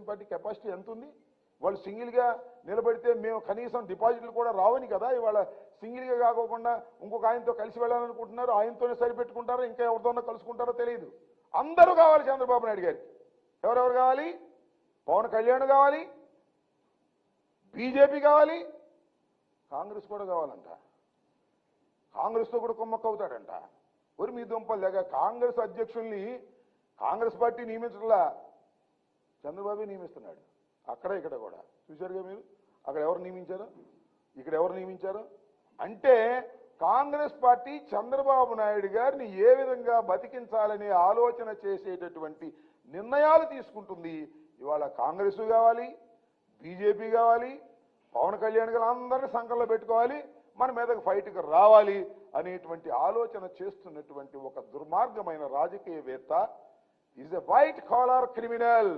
Telugu Desam party capacity ఎంత ఉంది? వాళ్ళు సింగిల్గా నిలబడితే మేము కనీసం డిపాజిట్లు కూడా రావని కదా ఇవాళ సింగిల్గా కాకోకుండా ఇంకొక ఆయనతో కలిసి వెళ్ళాలనుకుంటున్నారు. ఆయనతోనే సరిపెట్టుకుంటారో ఇంకా ఎవరితోనో కలుసుకుంటారో తెలియదు. అందరూ కావాలి చంద్రబాబు నాయుడు గారికి. ఎవరెవరు కావాలి? పవన్ కళ్యాణ్ కావాలి, బీజేపీ కావాలి, కాంగ్రెస్ కూడా కావాలంట. కాంగ్రెస్తో కూడా కుమ్మక్కవుతాడంట. ఒరి మీ దుంపలు లేక కాంగ్రెస్ అధ్యక్షుల్ని కాంగ్రెస్ పార్టీ నియమించట్లా, చంద్రబాబు నియమిస్తున్నాడు. అక్కడ ఇక్కడ కూడా చూశారుగా మీరు. అక్కడ ఎవరు నియమించారు, ఇక్కడ ఎవరు నియమించారు అంటే కాంగ్రెస్ పార్టీ చంద్రబాబు నాయుడు గారిని ఏ విధంగా బతికించాలనే ఆలోచన చేసేటటువంటి నిర్ణయాలు తీసుకుంటుంది. ఇవాళ కాంగ్రెస్ కావాలి, బీజేపీ కావాలి, పవన్ కళ్యాణ్ గారు అందరినీ సంకల్లో పెట్టుకోవాలి, మన మీదకి ఫైట్కి రావాలి అనేటువంటి ఆలోచన చేస్తున్నటువంటి ఒక దుర్మార్గమైన రాజకీయవేత్త is a white collar criminal.